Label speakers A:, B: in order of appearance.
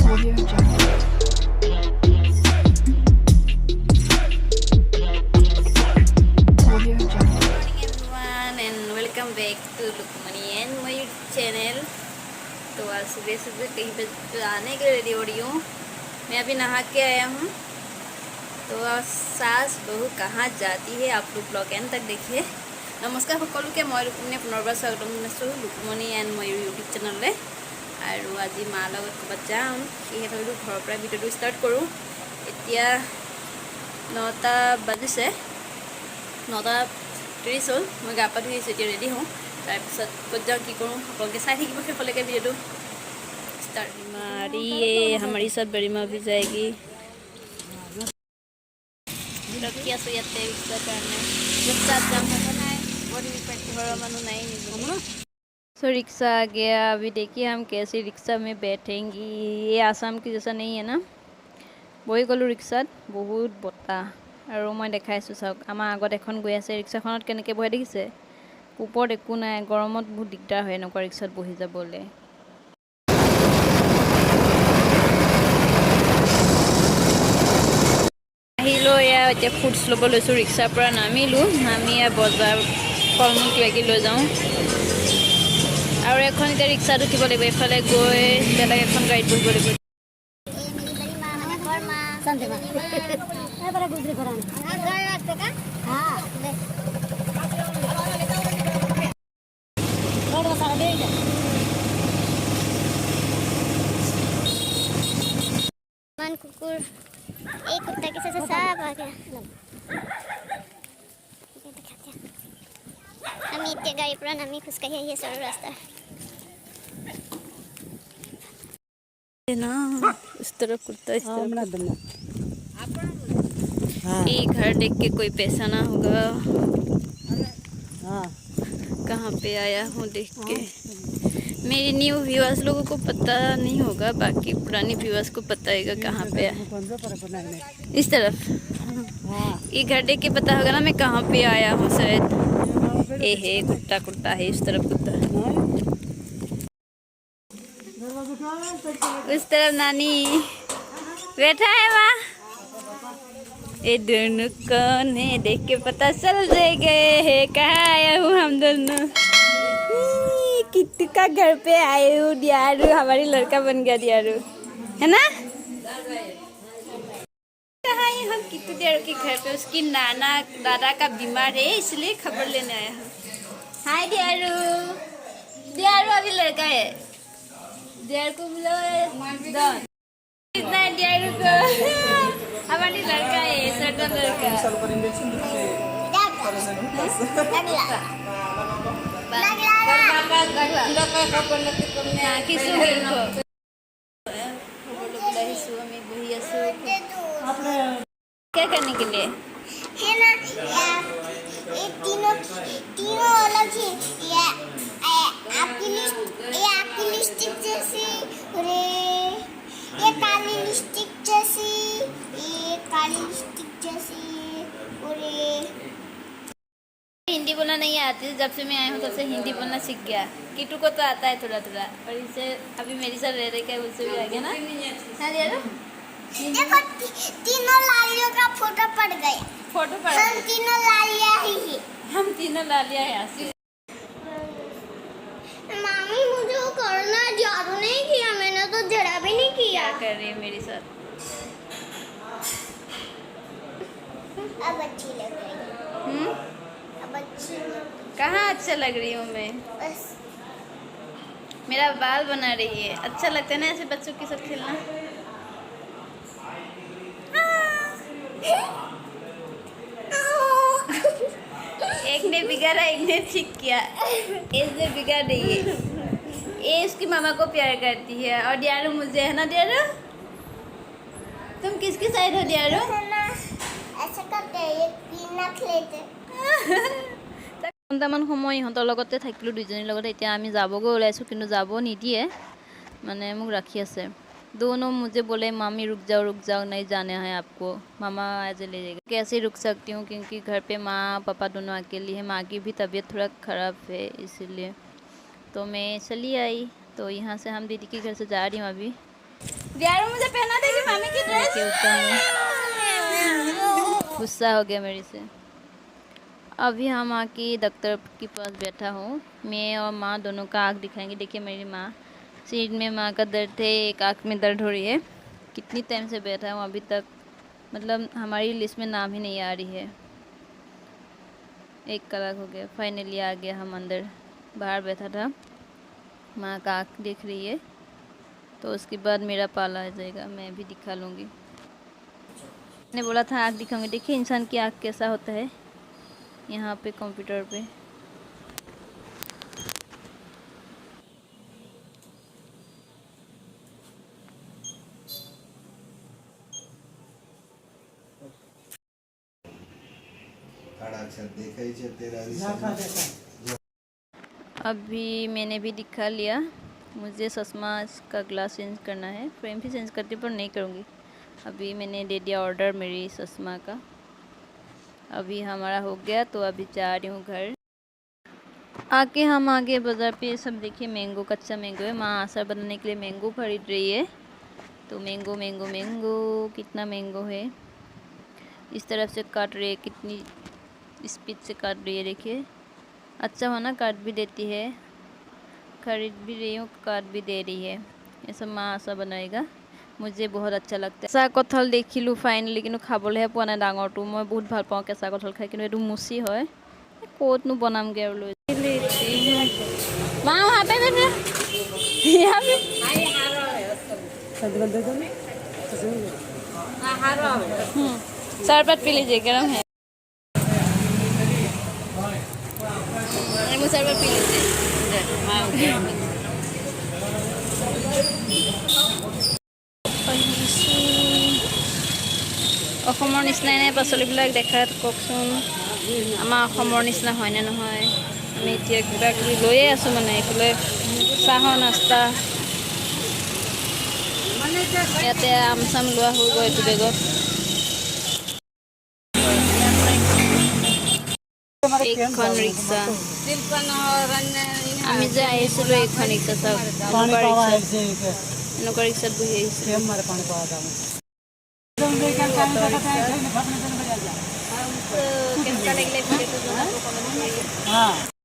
A: Audio Jungle. Audio Jungle.
B: Morning everyone and welcome back to Lukmani and my YouTube channel। तो आज सुबह सुबह कहीं पे जाने के लिए रेडी हो रही हूँ। मैं अभी नहा के आया हूँ। तो आज सास बहू कहाँ जाती है आप लोग ब्लॉग एंड तक देखिए। नमस्कार सकलोके मैं रुक्मिणी पुनर्बार स्वागतम जनाइছোঁ लुकमणी एंड মই यूट्यूब चेनेलले। আৰু আজি মাৰ লগত ক'ৰবাত যাম সেয়ে ভাবিলোঁ ঘৰৰ পৰা ভিডিঅ'টো ষ্টাৰ্ট কৰোঁ। এতিয়া 9টা বাজিছে, 9:30 হ'ল। মই গা পা ধুই আহিছোঁ, এতিয়া ৰেডি হওঁ। তাৰপিছত ক'ত যাওঁ কি কৰোঁ সকলোকে চাই থাকিব শেষলৈকে ভিডিঅ'টো स्टार्ट। हमारी ये हमारी सब बड़ी माँ भी जाएगी। रखिया सो याते रिक्शा करने रिक्शा जाम बनाए बड़ी घर मानू नहीं। सो रिक्शा आ गया। अभी देखिए हम कैसे रिक्शा में बैठेंगी। ये आसाम की जैसा नहीं है ना। বহি গ'লোঁ ৰিক্সাত, বহুত বতাহ। আৰু মই দেখাইছোঁ চাওক, আমাৰ আগত এখন গৈ আছে, ৰিক্সাখনত কেনেকৈ বহে দেখিছে। ওপৰত একো নাই, গৰমত বহুত দিগদাৰ হয় এনেকুৱা ৰিক্সাত বহি যাবলৈ। আহিলোঁ এয়া এতিয়া ফুডছ ল'ব লৈছোঁ। ৰিক্সাৰ পৰা নামিলোঁ, নামি বজাৰ ফল মূল কিবাকিবি লৈ যাওঁ। আৰু এখন এতিয়া ৰিক্সাত উঠিব লাগিব, এইফালে গৈ বেলেগ এখন গাড়ীত বহিব লাগিব।
C: कुकुर एक कुत्ता के साथ सब आ गया। हम इतने गाड़ी पर नमी खुश कहिए ये सर रास्ता
B: ना इस तरफ कुत्ता इस तरफ। ये घर देख के कोई पैसा ना होगा। कहाँ पे आया हूँ देख के। मेरी न्यू व्यूअर्स लोगों को पता नहीं होगा, बाकी पुरानी व्यूअर्स को पता होगा कहाँ पे है। इस तरफ ये घर देख के पता होगा ना मैं कहाँ पे आया हूँ शायद। ये है कुत्ता, कुत्ता है इस तरफ कुत्ता। उस तरफ नानी बैठा है वहाँ। ये दोनों कौन है देख के पता चल जाएगा है कहाँ आया हूँ हम दोनों। किट्टू का घर पे आए हूँ। दियारू हमारी लड़का बन गया, दियारू है ना। कहाँ है हम किट्टू दियारू के घर पे। उसकी नाना दादा का बीमार है इसलिए खबर लेने आया हूँ। हाय दियारू, दियारू अभी लड़का है। दियारू को बोलो कितना है दियारू को। हमारी लड़का है, छोटा लड़का। क्या करने के लिए
C: है ना। ये तीनों तीनों अलग है। ये आपकी लिपस्टिक जैसी, अरे ये काली लिपस्टिक जैसी, ये काली लिपस्टिक जैसी। अरे
B: हिंदी बोलना नहीं आती, जब से मैं आई हूँ तब से हिंदी बोलना सीख गया। किटू को तो आता है थोड़ा थोड़ा, और इसे अभी मेरी साथ रह के उससे भी आ गया ना। हाँ दियारू
C: देखो तीनों लालियों का फोटो पड़ गया।
B: फोटो पड़ा।
C: हम तीनों लालिया ही।
B: हम तीनों लालिया है आसी।
C: मामी मुझे वो करना जादू नहीं किया, मैंने तो जरा भी नहीं किया।
B: क्या कर रही है मेरे साथ।
C: अब अच्छी लग रही है। अब अच्छी
B: कहाँ अच्छा लग रही हूँ मैं।
C: बस
B: मेरा बाल बना रही है। अच्छा लगता है ना ऐसे बच्चों के साथ खेलना। एक ने बिगाड़ा एक ने ठीक किया। इसने बिगाड़ रही है। ये उसकी मामा को प्यार करती है और दियारू मुझे, है ना दियारू। तुम किसकी साइड हो दियारू।
C: ऐसा करते हैं पीना लेते।
B: ঘণ্টামান সময় ইহঁতৰ লগতে থাকিলোঁ দুইজনীৰ লগতে। এতিয়া আমি যাবগৈ ওলাইছোঁ, কিন্তু যাব নিদিয়ে, মানে মোক ৰাখি আছে। दोनों मुझे बोले मामी रुक जाओ नहीं जाने हैं आपको, मामा ऐसे ले जाएगा। कैसे रुक सकती हूँ क्योंकि घर पे माँ पापा दोनों अकेली है। माँ की भी तबीयत थोड़ा ख़राब है इसीलिए तो मैं चली आई। तो यहाँ से हम दीदी के घर से जा रही हूँ अभी। यार मुझे पहना देगी मामी की ड्रेस। गुस्सा हो गया मेरे से। अभी हम आके डॉक्टर के पास बैठा हूँ। मैं और माँ दोनों का आँख दिखाएंगे। देखिए मेरी माँ, सीट में माँ का दर्द है, एक आँख में दर्द हो रही है। कितनी टाइम से बैठा हूँ अभी तक, मतलब हमारी लिस्ट में नाम ही नहीं आ रही है। 1 कलाक हो गया, फाइनली आ गया। हम अंदर, बाहर बैठा था, माँ का आँख देख रही है, तो उसके बाद मेरा पाला आ जाएगा, मैं भी दिखा लूँगी। मैंने बोला था आँख दिखाऊंगी। देखिए इंसान की आँख कैसा होता है यहाँ पे कंप्यूटर पे। अभी मैंने भी दिखा लिया। मुझे चश्मा का ग्लास चेंज करना है, फ्रेम भी चेंज करती पर नहीं करूँगी। अभी मैंने दे दिया ऑर्डर मेरी चश्मा का। अभी हमारा हो गया, तो अभी जा रही हूँ घर। आके हम आगे बाज़ार पे सब देखिए, मैंगो, कच्चा मैंगो है। माँ अचार बनाने के लिए मैंगो खरीद रही है। तो मैंगो मैंगो मैंगो, कितना मैंगो है। इस तरफ से काट रही है, कितनी स्पीड से काट रही है देखिए। अच्छा होना, काट भी देती है, खरीद भी रही हूँ, काट भी दे रही है। ये सब माँ आशा बनाएगा, मुझे बहुत अच्छा लगता है। কেঁচা কঁঠাল দেখিলোঁ ফাইনেলি, কিন্তু খাবলৈহে পোৱা নাই ডাঙৰটো। মই বহুত ভাল পাওঁ কেঁচা কঁঠাল খাই, কিন্তু এইটো মুচি হয়, ক'তনো বনামগৈ আৰু লৈ। মা वहाँ पे बैठे, यहाँ पे 4 पी लीजिए, गर्म है। नेमू शरबत पी लीजिए। অসমৰ নিচিনাই নে পাচলিবিলাক দেখাত, কওকচোন। আমাৰ অসমৰ নিচিনা হয়নে নহয়? আমি এতিয়া কিবা কিবি লৈয়ে আছোঁ, মানে এইফালে চাহৰ নাস্তা, ইয়াতে আম চাম লোৱা হৈ গ'ল এইটো বেগত। এইখন ৰিক্সা, আমি যে আহিছিলোঁ এইখন ৰিক্সা, চাওক এনেকুৱা ৰিক্সাত বহি আহিছোঁ। কেনেকুৱা লাগিলে ভিডিঅ'টো জনাব, কমেণ্ট কৰি।